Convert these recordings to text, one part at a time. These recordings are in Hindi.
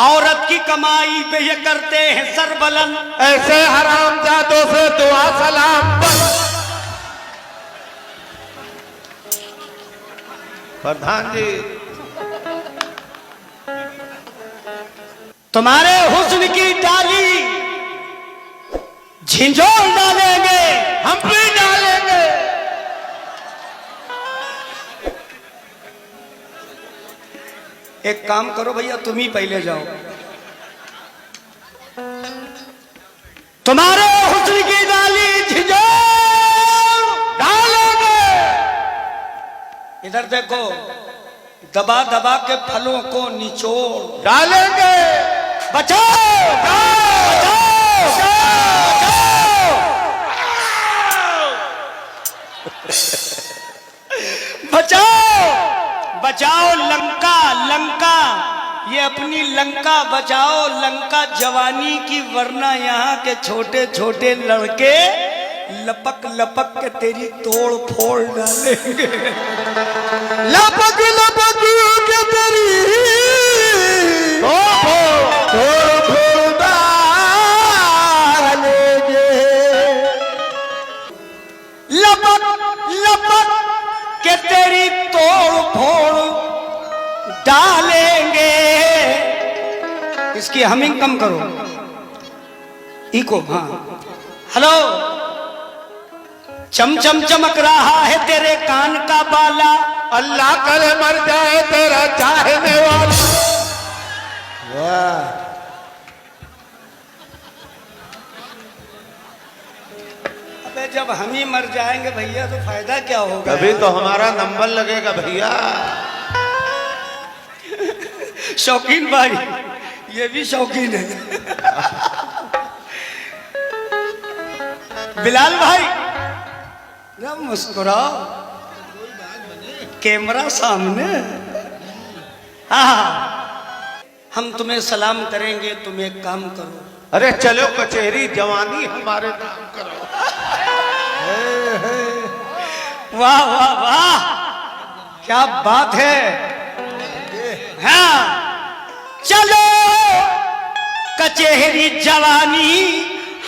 औरत की कमाई पे ये करते हैं सरबलन, ऐसे हरामजादों से दुआ सलाम। प्रधान जी, तुम्हारे हुस्न की डाली झिंझोर डालेंगे, हम भी डालेंगे। एक काम करो भैया, तुम ही पहले जाओ। तुम्हारे हुस्न की डाली झिंझोर डालेंगे। इधर देखो, दबा दबा के फलों को निचोड़ डालेंगे। बचाओ, बचाओ, बचाओ, बचाओ लंका, लंका, ये अपनी लंका बचाओ, लंका जवानी की, वरना यहाँ के छोटे छोटे लड़के लपक लपक के तेरी तोड़ फोड़ डालेंगे। लपक लपक के तेरी तोड़ फोड़ डालेंगे। लपक लपक के तेरी तोड़ फोड़ डालेंगे। इसकी हमिंग कम करो, इको। हाँ, हेलो। चम चम चमक रहा है तेरे कान का बाला, अल्लाह करे मर जाए तेरा चाहने वाला। वाह, अबे जब हम ही मर जाएंगे भैया तो फायदा क्या होगा? तभी तो हमारा नंबर लगेगा भैया। शौकीन भाई, ये भी शौकीन है। बिलाल भाई, ना मुस्कुराओ, कैमरा सामने। हाँ, हम तुम्हें सलाम करेंगे, तुम एक काम करो। अरे चलो कचहरी, जवानी हमारे नाम करो। वाह वाह वाह, क्या बात है। हाँ, चलो कचहरी जवानी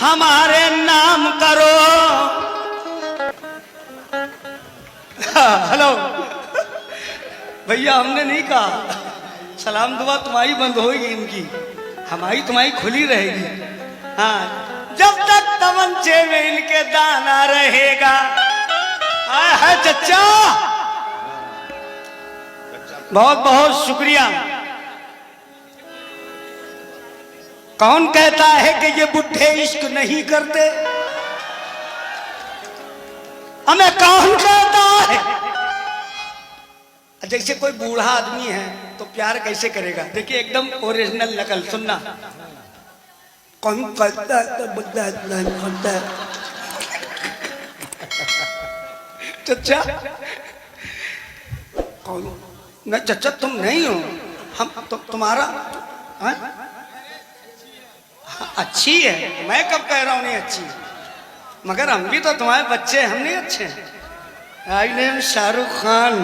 हमारे नाम करो। हेलो भैया, हमने नहीं कहा सलाम दुआ तुम्हारी बंद होगी, इनकी हमारी तुम्हारी खुली रहेगी। हाँ, जब तक तमंचे में इनके दाना रहेगा। है चचा, बहुत बहुत शुक्रिया। कौन कहता है कि ये बुढ़े इश्क नहीं करते? हमें कौन कहता है? जैसे कोई बूढ़ा आदमी है तो प्यार कैसे करेगा? देखिए एकदम ओरिजिनल नकल सुनना। कौन कहता है तो बुढ़ा नहीं करता है। चचा कौन? न चचा तुम नहीं हो, हम तुम्हारा हाँ? अच्छी है, मैं कब कह रहा हूं नहीं अच्छी, मगर हम भी तो तुम्हारे बच्चे, हम नहीं अच्छे हैं। I name Shahrukh Khan.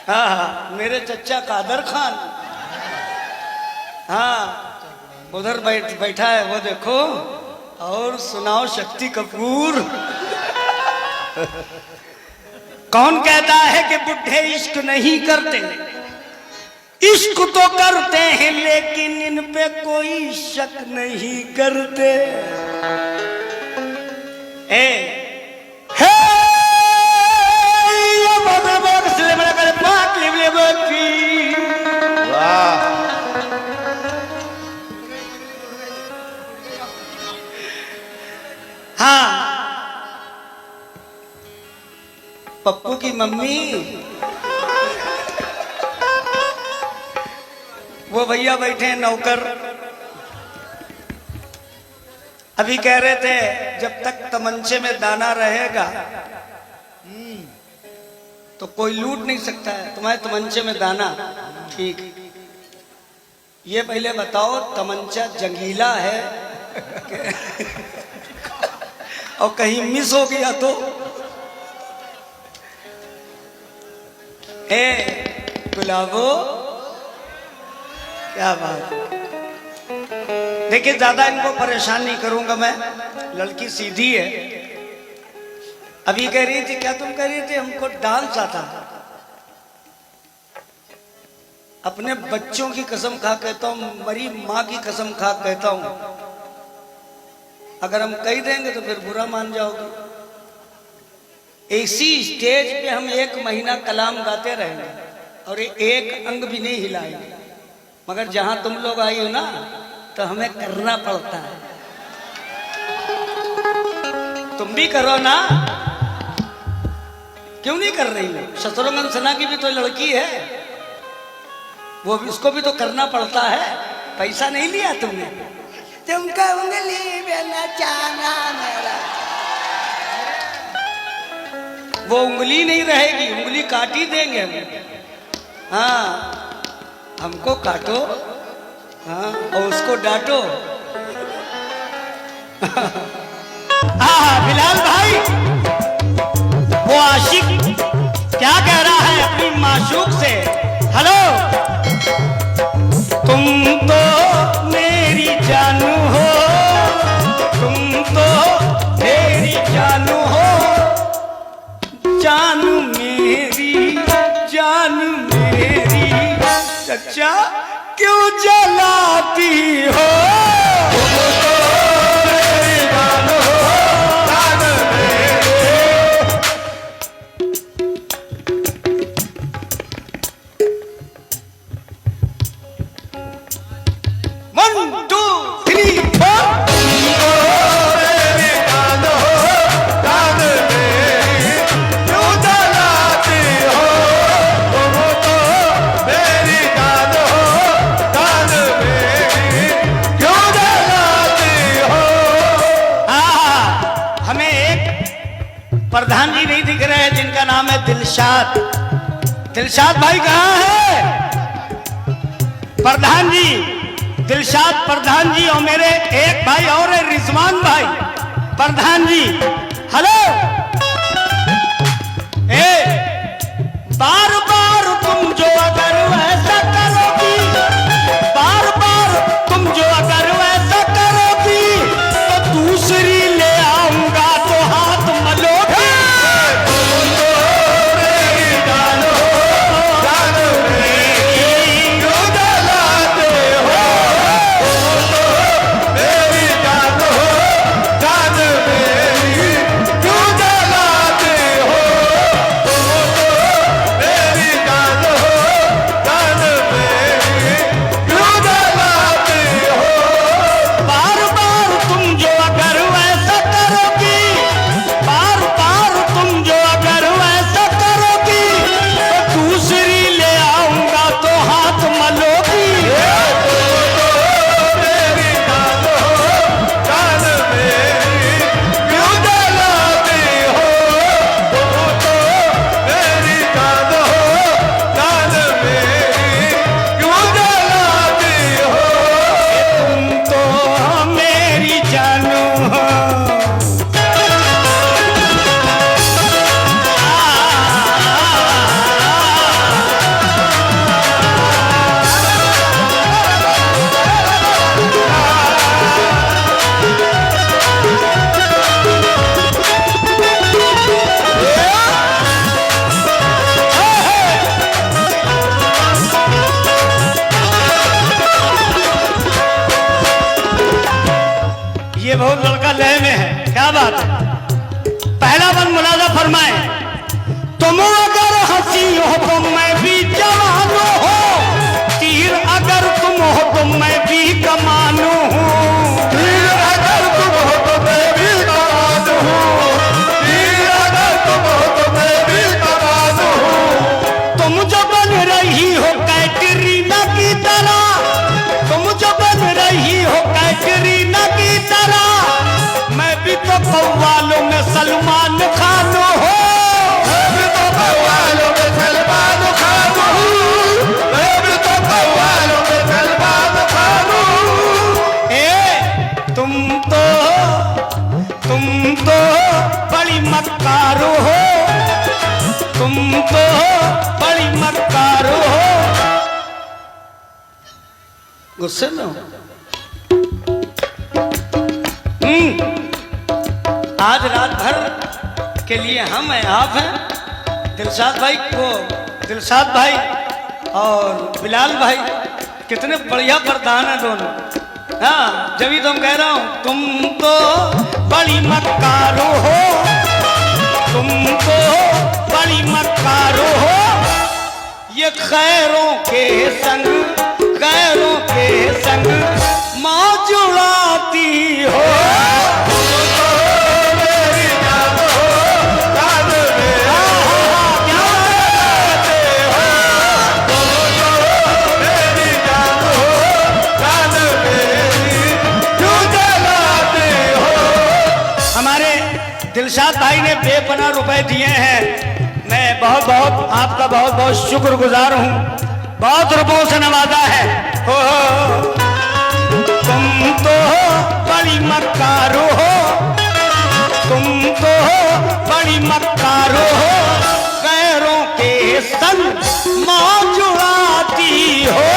हाँ, मेरे चचा कादर खान। हाँ, उधर बैठा है वो देखो। और सुनाओ शक्ति कपूर। कौन कहता है कि बुढ़े इश्क नहीं करते? इश्क तो करते हैं, लेकिन इन पे कोई शक नहीं करते। हाँ, पप्पू की मम्मी, वो भैया बैठे हैं नौकर, अभी कह रहे थे जब तक तमंचे में दाना रहेगा तो कोई लूट नहीं सकता है तुम्हारे तमंचे में दाना। ठीक, ये पहले बताओ तमंचा जंगीला है और कहीं मिस हो गया तो? गुलाबो क्या बात। देखिए ज्यादा इनको परेशान नहीं करूंगा मैं, लड़की सीधी है। अभी कह रही थी, क्या तुम कह रही थी हमको डांस आता। अपने बच्चों की कसम खा कहता हूं, मरी माँ की कसम खा कहता हूं, अगर हम कह देंगे तो फिर बुरा मान जाओगे। ऐसी स्टेज पे हम 1 महीना कलाम गाते रहेंगे और एक अंग भी नहीं हिलाएंगे, मगर जहां तुम लोग आई हो ना तो हमें करना पड़ता है। तुम भी करो ना, क्यों नहीं कर रही हो? शत्रुघ्न सिन्हा की भी तो लड़की है, वो भी, उसको भी तो करना पड़ता है। पैसा नहीं लिया तुमने, तुमका उंगली बेना चाना मेरा। वो उंगली नहीं रहेगी, उंगली काटी देंगे हम। हाँ, हमको काटो, हाँ, और उसको डांटो। हाँ बिलाल भाई, वो आशिक क्या कह रहा है अपनी माशूक से? हेलो, तुम तो मेरी जानू हो, तुम तो मेरी जानू हो, जानू मेरी, जानू मेरी, सच्चा क्यों जलाती हो? प्रधान जी नहीं दिख रहे हैं जिनका नाम है दिलशाद। दिलशाद भाई कहाँ है? प्रधान जी, दिलशाद प्रधान जी, और मेरे एक भाई और है रिजवान भाई। प्रधान जी हेलो, बार बार तुम जो अगर ऐसा करोगी, बार बार तुम जो अगर ऐसा करोगी तो दूसरी ले आऊंगा तो हाथ मलोगी। ये बहुत लड़का लय में है, क्या बात है। पहला बंद मुलाजा फरमाए, तुम अगर हंसी हो तो मैं भी जवान हो, तीर अगर तुम हो तो मैं भी कमान हूँ, तीर अगर तुम हो तो मैं भी कमान हूँ, तीर अगर तुम हो तो मैं भी कमान हूँ। तुम जो बन रही हो कैटरीना की तरह, तुम जो बन रही हो कैटरीना की तरह, मैं भी तो कव्वालों में सलमान खान हो, मैं भी तो कव्वालों में सलमान खान हूँ, मैं भी तो कव्वालों में सलमान खान हूँ। गुस्से में हो? आज रात भर के लिए हम हैं, आप हैं। दिलशाद भाई और बिलाल भाई कितने बढ़िया प्रधान है दोनों। हाँ, जब ही तो कह रहा हूं, तुम तो बड़ी मक्कारो हो, तुम तो बड़ी मक्कारो हो, ये खैरों के संग मौज उड़ाती हो। दिलशाद भाई ने बेपनाह रुपए दिए हैं, मैं बहुत आपका बहुत शुक्रगुजार हूँ। बहुत रुपयों से नवाजा है। हो तुम तो बड़ी मक्कारो हो, तुम तो बड़ी मक्कारो हो, गैरों के संग मौज उड़ाती हो।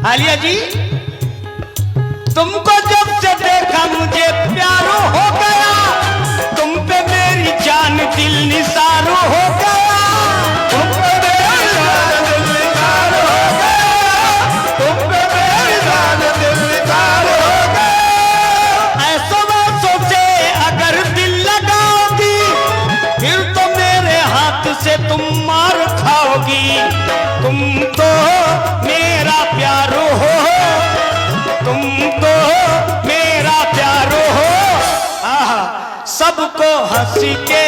आलिया जी, तुमको जब से देखा मुझे प्यारो हो गया, तुम पे मेरी जान दिल निसारो हो गया, तुम पे मेरी जान दिल निसारो हो गया, तुम पे मेरी जान दिल निसारो हो गया। ऐसा मैं सोचे अगर दिल लगाओगी, फिर तो मेरे हाथ से तुम मार खाओगी। तुम तो मेरा प्यारो हो, तुम तो मेरा प्यारो हो। आहा, सबको हंस के